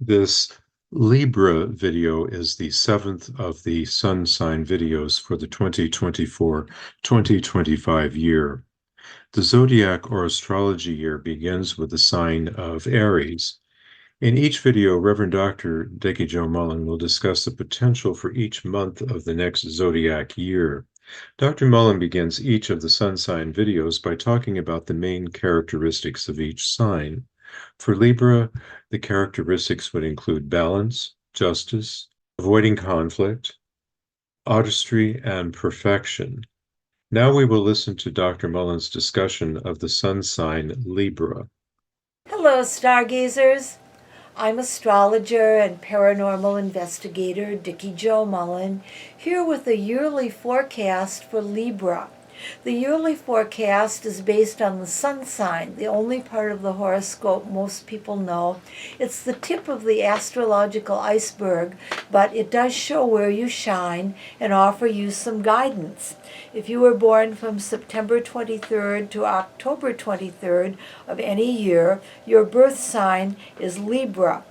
This Libra video is the seventh of the Sun Sign videos for the 2024-2025 year. The Zodiac or astrology year begins with the sign of Aries. In each video, Rev Dr. Dikki Jo Mullen will discuss the potential for each month of the next Zodiac year. Dr. Mullen begins each of the Sun Sign videos by talking about the main characteristics of each sign. For Libra, the characteristics would include balance, justice, avoiding conflict, artistry, and perfection. Now we will listen to Dr. Mullen's discussion of the sun sign Libra. Hello, stargazers. I'm astrologer and paranormal investigator Dikki Jo Mullen, here with a yearly forecast for Libra. The yearly forecast is based on the sun sign, the only part of the horoscope most people know. It's the tip of the astrological iceberg, but it does show where you shine and offer you some guidance. If you were born from September 23rd to October 23rd of any year, your birth sign is Libra,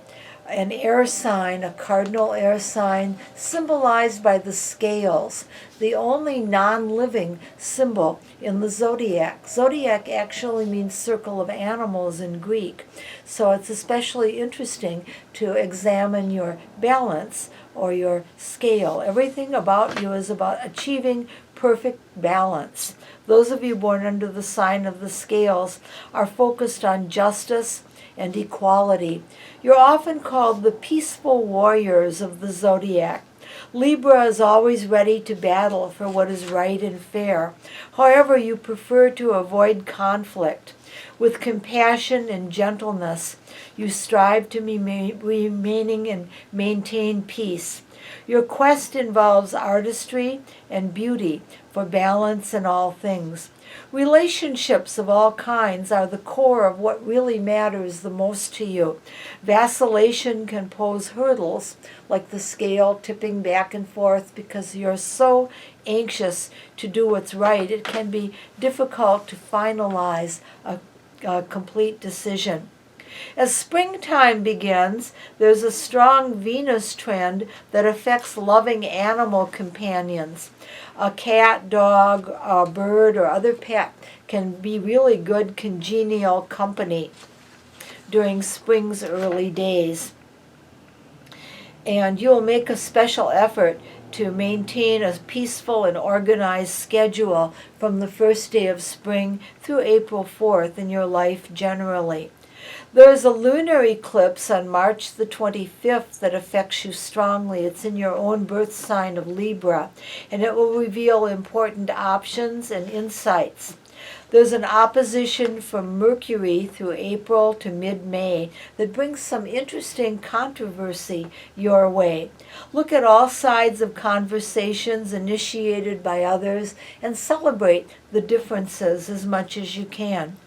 an air sign, a cardinal air sign, symbolized by the scales, the only non-living symbol in the zodiac. Zodiac actually means circle of animals in Greek, so it's especially interesting to examine your balance or your scale. Everything about you is about achieving perfect balance. Those of you born under the sign of the scales are focused on justice and equality. You're often called the peaceful warriors of the zodiac. Libra is always ready to battle for what is right and fair. However, you prefer to avoid conflict. With compassion and gentleness, you strive to remaining and maintain peace. Your quest involves artistry and beauty for balance in all things. Relationships of all kinds are the core of what really matters the most to you. Vacillation can pose hurdles, like the scale tipping back and forth because you're so anxious to do what's right. It can be difficult to finalize a complete decision. As springtime begins, there's a strong Venus trend that affects loving animal companions. A cat, dog, a bird, or other pet can be really good congenial company during spring's early days. And you'll make a special effort to maintain a peaceful and organized schedule from the first day of spring through April 4th in your life generally. There is a lunar eclipse on March the 25th that affects you strongly. It's in your own birth sign of Libra, and it will reveal important options and insights. There's an opposition from Mercury through April to mid-May that brings some interesting controversy your way. Look at all sides of conversations initiated by others and celebrate the differences as much as you can.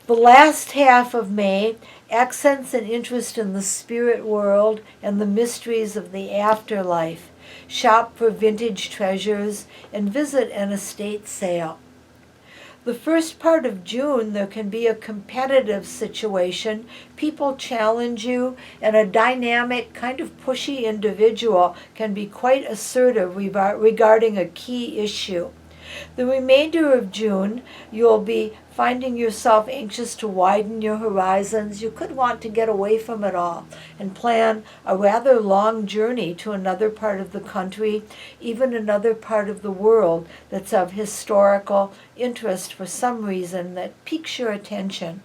The last half of May accents an interest in the spirit world and the mysteries of the afterlife. Shop for vintage treasures and visit an estate sale. The first part of June, there can be a competitive situation. People challenge you, and a dynamic, kind of pushy individual can be quite assertive regarding a key issue. The remainder of June, you'll be finding yourself anxious to widen your horizons. You could want to get away from it all and plan a rather long journey to another part of the country, even another part of the world that's of historical interest for some reason that piques your attention.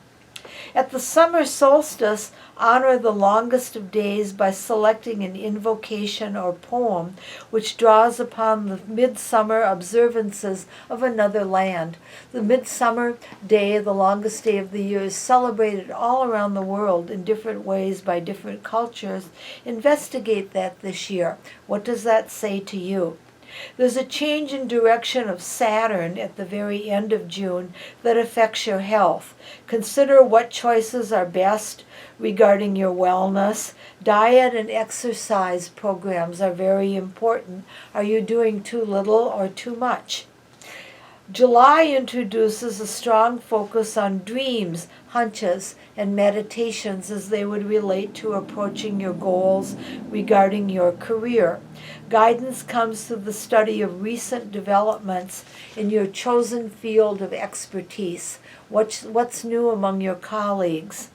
At the summer solstice, honor the longest of days by selecting an invocation or poem which draws upon the midsummer observances of another land. The midsummer day, the longest day of the year, is celebrated all around the world in different ways by different cultures. Investigate that this year. What does that say to you? There's a change in direction of Saturn at the very end of June that affects your health. Consider what choices are best regarding your wellness. Diet and exercise programs are very important. Are you doing too little or too much? July introduces a strong focus on dreams, hunches, and meditations as they would relate to approaching your goals regarding your career. Guidance comes through the study of recent developments in your chosen field of expertise. What's new among your colleagues?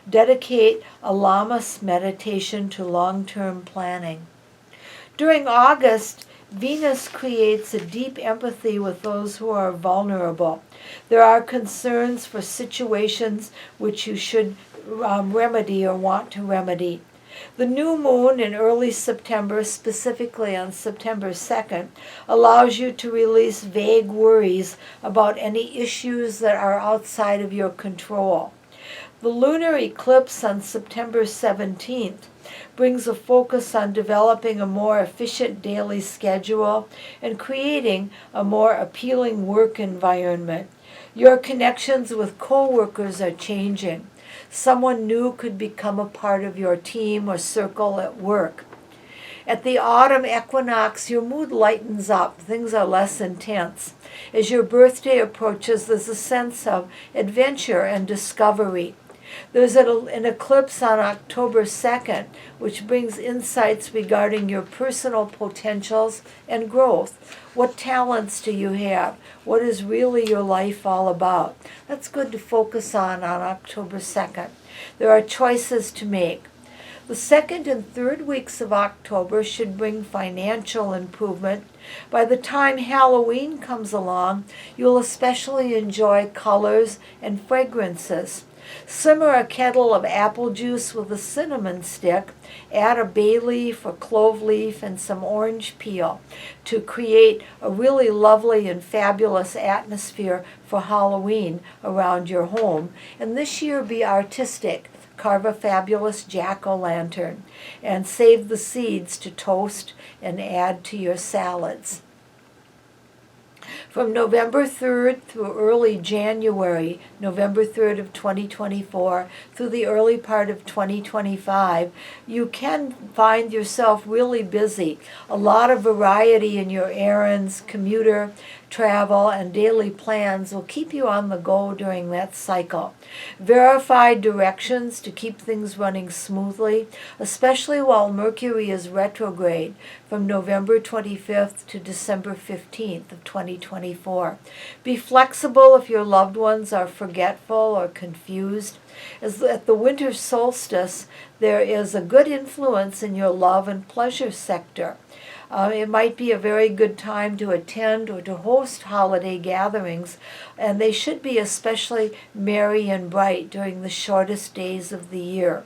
Dedicate a Lamas meditation to long-term planning. During August, Venus creates a deep empathy with those who are vulnerable. There are concerns for situations which you should remedy or want to remedy. The new moon in early September, specifically on September 2nd, allows you to release vague worries about any issues that are outside of your control. The lunar eclipse on September 17th brings a focus on developing a more efficient daily schedule and creating a more appealing work environment. Your connections with coworkers are changing. Someone new could become a part of your team or circle at work. At the autumn equinox, your mood lightens up. Things are less intense. As your birthday approaches, there's a sense of adventure and discovery. There's an eclipse on October 2nd, which brings insights regarding your personal potentials and growth. What talents do you have? What is really your life all about? That's good to focus on October 2nd. There are choices to make. The second and third weeks of October should bring financial improvement. By the time Halloween comes along, you'll especially enjoy colors and fragrances. Simmer a kettle of apple juice with a cinnamon stick, add a bay leaf or clove leaf and some orange peel to create a really lovely and fabulous atmosphere for Halloween around your home. And this year be artistic. Carve a fabulous jack-o'-lantern and save the seeds to toast and add to your salads. From November 3rd through early January, November 3rd of 2024, through the early part of 2025, you can find yourself really busy. A lot of variety in your errands, commuter, travel, and daily plans will keep you on the go during that cycle. Verify directions to keep things running smoothly, especially while Mercury is retrograde from November 25th to December 15th of 2024. Be flexible if your loved ones are forgetful or confused. As at the winter solstice, there is a good influence in your love and pleasure sector. It might be a very good time to attend or to host holiday gatherings, and they should be especially merry and bright during the shortest days of the year.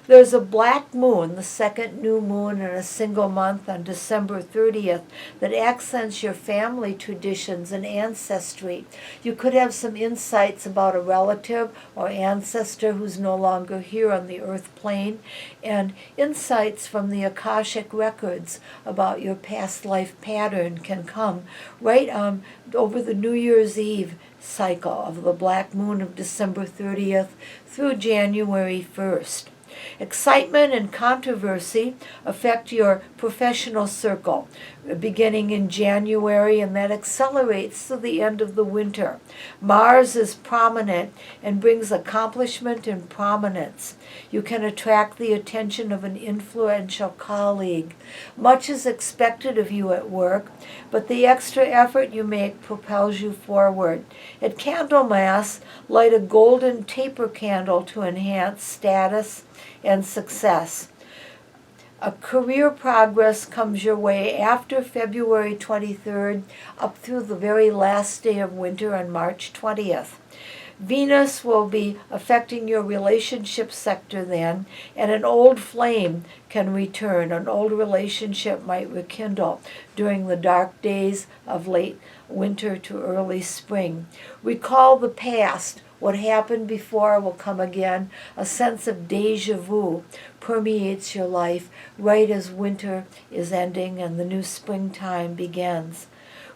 There's a black moon, the second new moon in a single month on December 30th, that accents your family traditions and ancestry. You could have some insights about a relative or ancestor who's no longer here on the earth plane, and insights from the Akashic records about your past life pattern can come right over the New Year's Eve cycle of the black moon of December 30th through January 1st. Excitement and controversy affect your professional circle, beginning in January, and that accelerates to the end of the winter. Mars is prominent and brings accomplishment and prominence. You can attract the attention of an influential colleague. Much is expected of you at work, but the extra effort you make propels you forward. At Candlemas, light a golden taper candle to enhance status and success. A career progress comes your way after February 23rd up through the very last day of winter on March 20th. Venus will be affecting your relationship sector then, and an old flame can return. An old relationship might rekindle during the dark days of late winter to early spring. Recall the past. What happened before will come again. A sense of deja vu permeates your life right as winter is ending and the new springtime begins.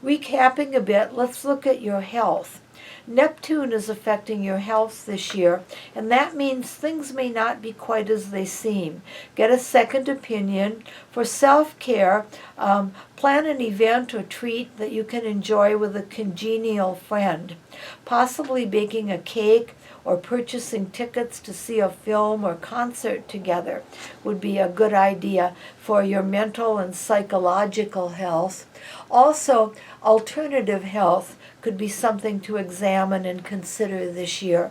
Recapping a bit, let's look at your health. Neptune is affecting your health this year, and that means things may not be quite as they seem. Get a second opinion. For self-care, plan an event or treat that you can enjoy with a congenial friend. Possibly baking a cake or purchasing tickets to see a film or concert together would be a good idea for your mental and psychological health. Also, alternative health could be something to examine and consider this year.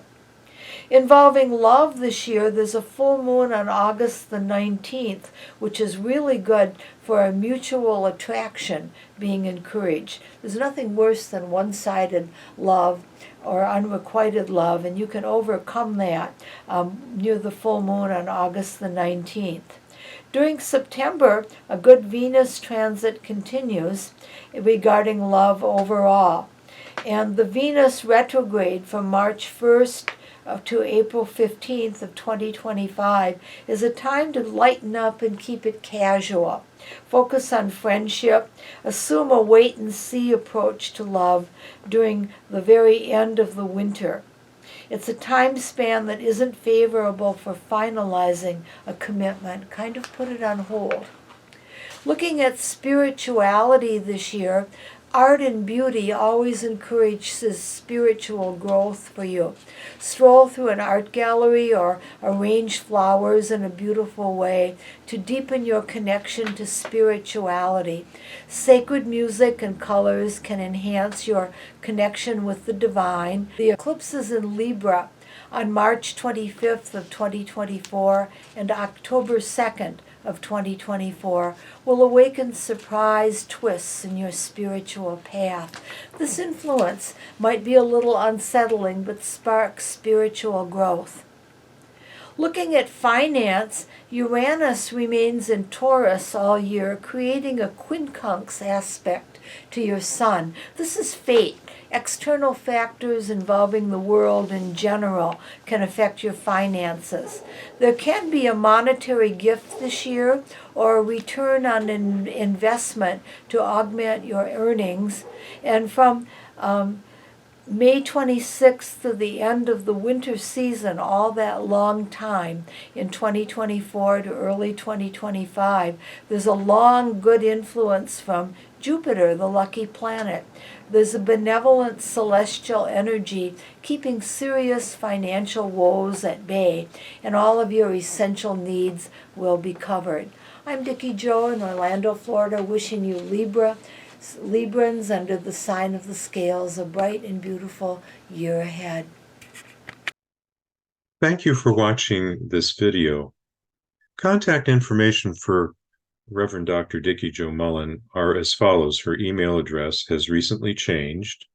Involving love this year, there's a full moon on August the 19th, which is really good for a mutual attraction being encouraged. There's nothing worse than one-sided love or unrequited love, and you can overcome that near the full moon on August the 19th. During September, a good Venus transit continues regarding love overall. And the Venus retrograde from March 1st to April 15th of 2025 is a time to lighten up and keep it casual. Focus on friendship. Assume a wait-and-see approach to love during the very end of the winter. It's a time span that isn't favorable for finalizing a commitment. Kind of put it on hold. Looking at spirituality this year, art and beauty always encourages spiritual growth for you. Stroll through an art gallery or arrange flowers in a beautiful way to deepen your connection to spirituality. Sacred music and colors can enhance your connection with the divine. The eclipse is in Libra on March 25th of 2024 and October 2nd of 2024 will awaken surprise twists in your spiritual path. This influence might be a little unsettling but sparks spiritual growth. Looking at finance, Uranus remains in Taurus all year, creating a quincunx aspect to your sun. This is fate. External factors involving the world in general can affect your finances. There can be a monetary gift this year or a return on an investment to augment your earnings. And from May 26th to the end of the winter season, all that long time in 2024 to early 2025, there's a long good influence from Jupiter, the lucky planet. There's a benevolent celestial energy keeping serious financial woes at bay, and all of your essential needs will be covered. I'm Dikki Jo in Orlando, Florida, wishing you Librans under the sign of the scales a bright and beautiful year ahead. Thank you for watching this video. Contact information for Rev Dr. Dikki Jo Mullen are as follows. Her email address has recently changed,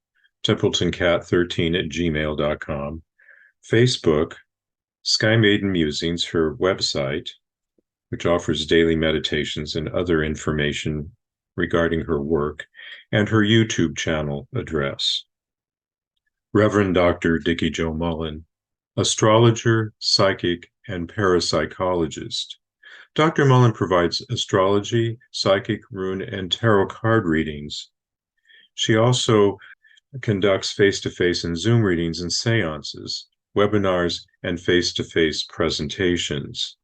templetoncat13@gmail.com. Facebook, Sky Maiden Musings, her website, which offers daily meditations and other information regarding her work, and her YouTube channel address. Rev Dr. Dikki Jo Mullen, astrologer, psychic, and parapsychologist. Dr. Mullen provides astrology, psychic, rune, and tarot card readings. She also conducts face-to-face and Zoom readings and seances, webinars, and face-to-face presentations.